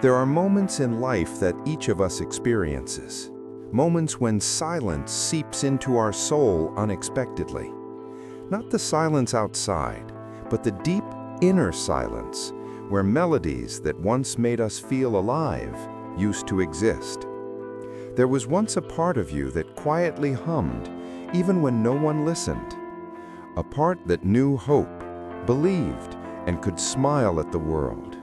There are moments in life that each of us experiences. Moments when silence seeps into our soul unexpectedly. Not the silence outside, but the deep inner silence, where melodies that once made us feel alive used to exist. There was once a part of you that quietly hummed, even when no one listened. A part that knew hope, believed, and could smile at the world.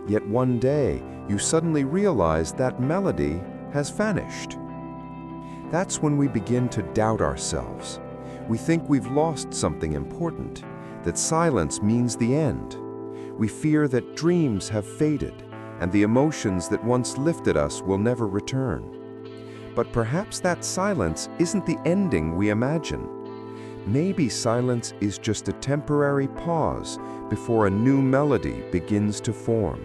Yet one day, you suddenly realize that melody has vanished. That's when we begin to doubt ourselves. We think we've lost something important, that silence means the end. We fear that dreams have faded, and the emotions that once lifted us will never return. But perhaps that silence isn't the ending we imagine. Maybe silence is just a temporary pause before a new melody begins to form.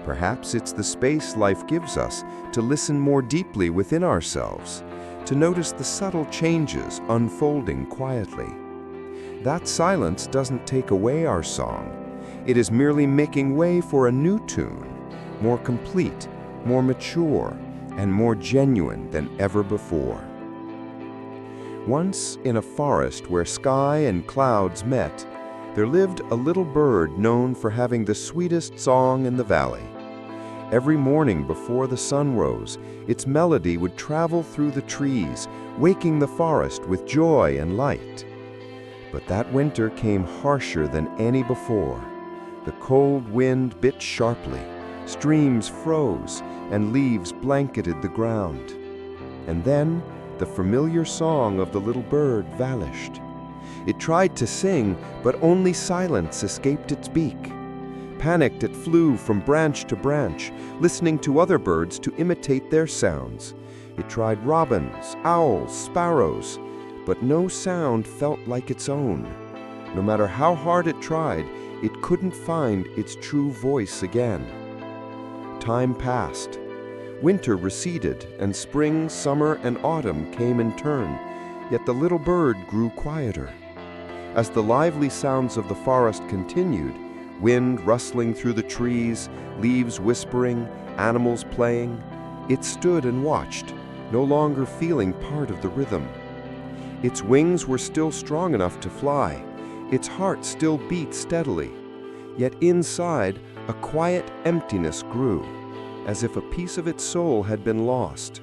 Perhaps it's the space life gives us to listen more deeply within ourselves, to notice the subtle changes unfolding quietly. That silence doesn't take away our song. It is merely making way for a new tune, more complete, more mature, and more genuine than ever before. Once, in a forest where sky and clouds met, there lived a little bird known for having the sweetest song in the valley. Every morning before the sun rose, its melody would travel through the trees, waking the forest with joy and light. But that winter came harsher than any before. The cold wind bit sharply, streams froze, and leaves blanketed the ground. And then, the familiar song of the little bird vanished. It tried to sing, but only silence escaped its beak. Panicked, it flew from branch to branch, listening to other birds to imitate their sounds. It tried robins, owls, sparrows, but no sound felt like its own. No matter how hard it tried, it couldn't find its true voice again. Time passed. Winter receded, and spring, summer, and autumn came in turn, yet the little bird grew quieter. As the lively sounds of the forest continued, wind rustling through the trees, leaves whispering, animals playing, it stood and watched, no longer feeling part of the rhythm. Its wings were still strong enough to fly, its heart still beat steadily, yet inside a quiet emptiness grew, as if a piece of its soul had been lost.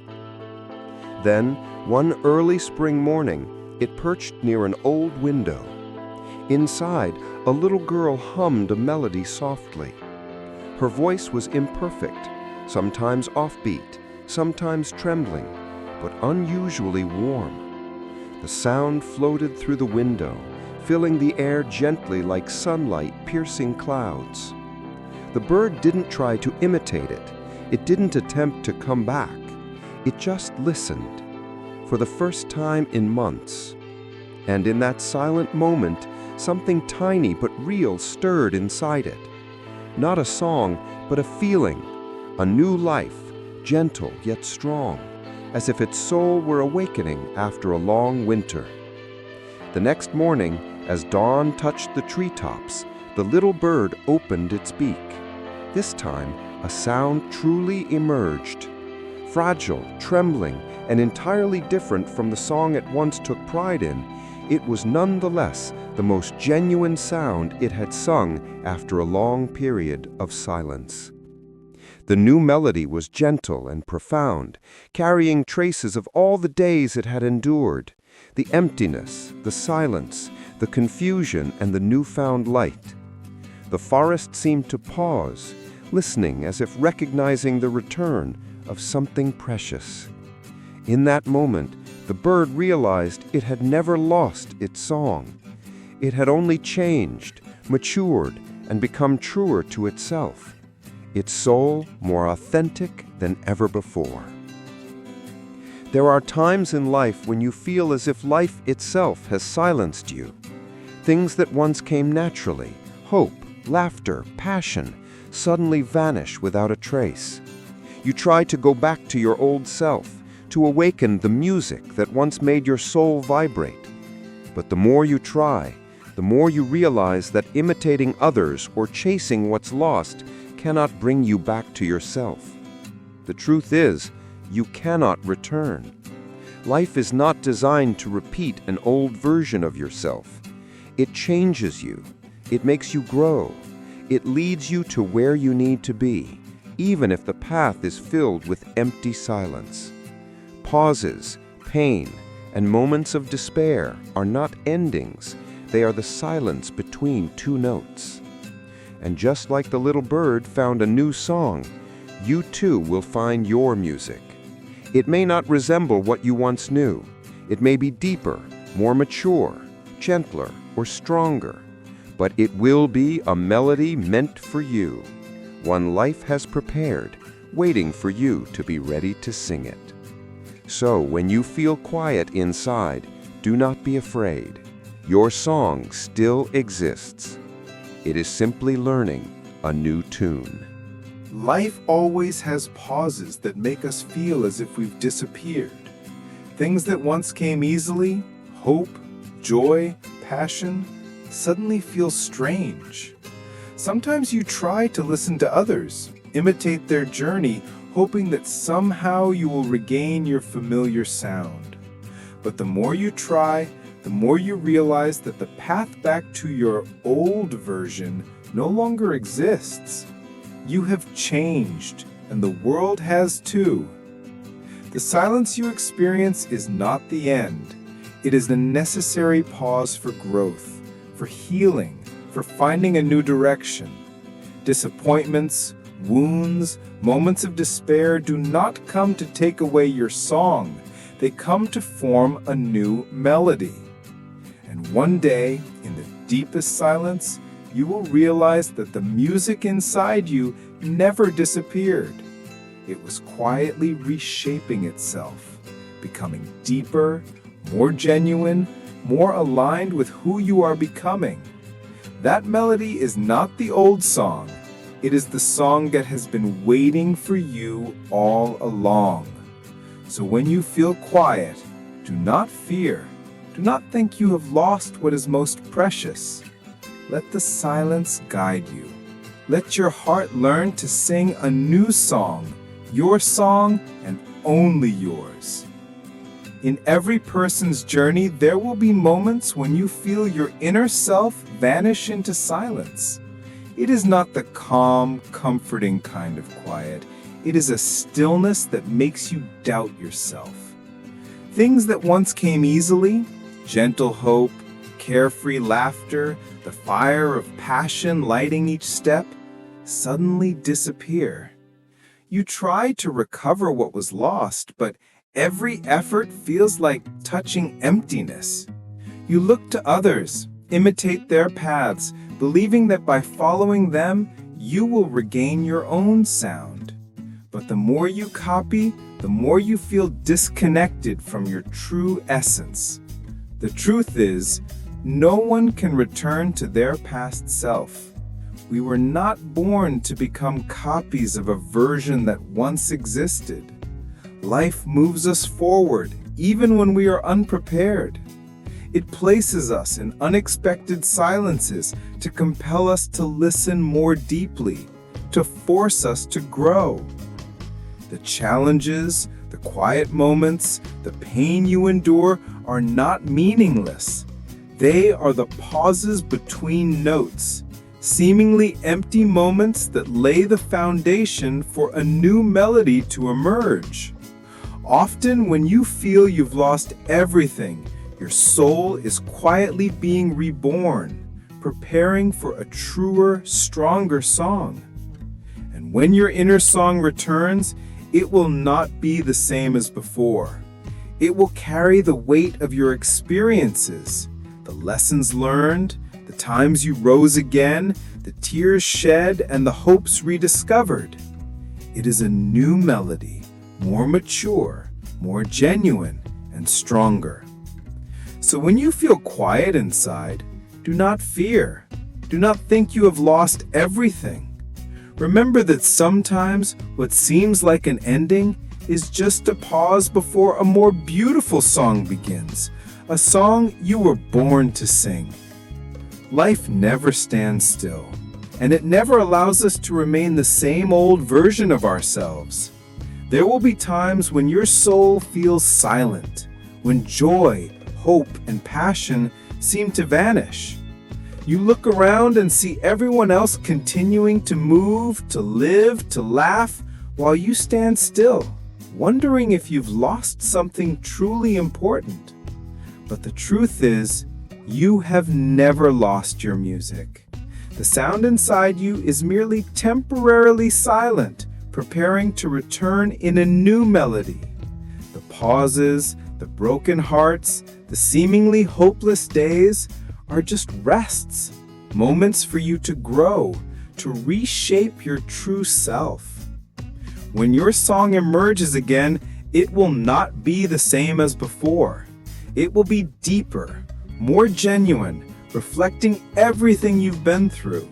Then, one early spring morning, it perched near an old window. Inside, a little girl hummed a melody softly. Her voice was imperfect, sometimes offbeat, sometimes trembling, but unusually warm. The sound floated through the window, filling the air gently like sunlight piercing clouds. The bird didn't try to imitate it. It didn't attempt to come back. It just listened, for the first time in months. And in that silent moment, something tiny but real stirred inside it. Not a song, but a feeling, a new life, gentle yet strong, as if its soul were awakening after a long winter. The next morning, as dawn touched the treetops, the little bird opened its beak. This time, a sound truly emerged. Fragile, trembling, and entirely different from the song it once took pride in, it was nonetheless the most genuine sound it had sung after a long period of silence. The new melody was gentle and profound, carrying traces of all the days it had endured, the emptiness, the silence, the confusion, and the newfound light. The forest seemed to pause, listening as if recognizing the return of something precious. In that moment, the bird realized it had never lost its song. It had only changed, matured, and become truer to itself, its soul more authentic than ever before. There are times in life when you feel as if life itself has silenced you. Things that once came naturally, hope, laughter, passion, suddenly vanish without a trace. You try to go back to your old self, to awaken the music that once made your soul vibrate. But the more you try, the more you realize that imitating others or chasing what's lost cannot bring you back to yourself. The truth is, you cannot return. Life is not designed to repeat an old version of yourself. It changes you. It makes you grow. It leads you to where you need to be, even if the path is filled with empty silence. Pauses, pain, and moments of despair are not endings. They are the silence between two notes. And just like the little bird found a new song, you too will find your music. It may not resemble what you once knew. It may be deeper, more mature, gentler, or stronger. But it will be a melody meant for you, one life has prepared, waiting for you to be ready to sing it. So when you feel quiet inside, do not be afraid. Your song still exists. It is simply learning a new tune. Life always has pauses that make us feel as if we've disappeared. Things that once came easily, hope, joy, passion, suddenly feel strange. Sometimes you try to listen to others, imitate their journey, hoping that somehow you will regain your familiar sound. But the more you try, the more you realize that the path back to your old version no longer exists. You have changed, and the world has too. The silence you experience is not the end. It is the necessary pause for growth, for healing, for finding a new direction. Disappointments, wounds, moments of despair do not come to take away your song. They come to form a new melody. And one day, in the deepest silence, you will realize that the music inside you never disappeared. It was quietly reshaping itself, becoming deeper, more genuine, more aligned with who you are becoming. That melody is not the old song. It is the song that has been waiting for you all along. So when you feel quiet, do not fear. Do not think you have lost what is most precious. Let the silence guide you. Let your heart learn to sing a new song, your song and only yours. In every person's journey, there will be moments when you feel your inner self vanish into silence. It is not the calm, comforting kind of quiet. It is a stillness that makes you doubt yourself. Things that once came easily, gentle hope, carefree laughter, the fire of passion lighting each step, suddenly disappear. You try to recover what was lost, but every effort feels like touching emptiness. You look to others, imitate their paths, believing that by following them, you will regain your own sound. But the more you copy, the more you feel disconnected from your true essence. The truth is, no one can return to their past self. We were not born to become copies of a version that once existed. Life moves us forward, even when we are unprepared. It places us in unexpected silences to compel us to listen more deeply, to force us to grow. The challenges, the quiet moments, the pain you endure are not meaningless. They are the pauses between notes, seemingly empty moments that lay the foundation for a new melody to emerge. Often when you feel you've lost everything, your soul is quietly being reborn, preparing for a truer, stronger song. And when your inner song returns, it will not be the same as before. It will carry the weight of your experiences, the lessons learned, the times you rose again, the tears shed, and the hopes rediscovered. It is a new melody, more mature, more genuine, and stronger. So when you feel quiet inside, do not fear. Do not think you have lost everything. Remember that sometimes what seems like an ending is just a pause before a more beautiful song begins, a song you were born to sing. Life never stands still, and it never allows us to remain the same old version of ourselves. There will be times when your soul feels silent, when joy, hope, and passion seem to vanish. You look around and see everyone else continuing to move, to live, to laugh, while you stand still, wondering if you've lost something truly important. But the truth is, you have never lost your music. The sound inside you is merely temporarily silent, preparing to return in a new melody. The pauses, the broken hearts, the seemingly hopeless days are just rests, moments for you to grow, to reshape your true self. When your song emerges again, it will not be the same as before. It will be deeper, more genuine, reflecting everything you've been through.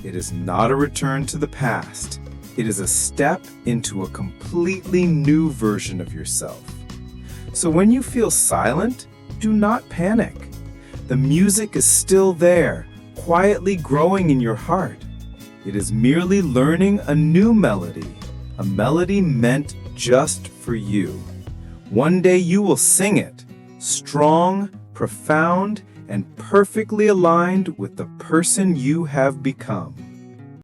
It is not a return to the past. It is a step into a completely new version of yourself. So when you feel silent, do not panic. The music is still there, quietly growing in your heart. It is merely learning a new melody, a melody meant just for you. One day you will sing it, strong, profound, and perfectly aligned with the person you have become.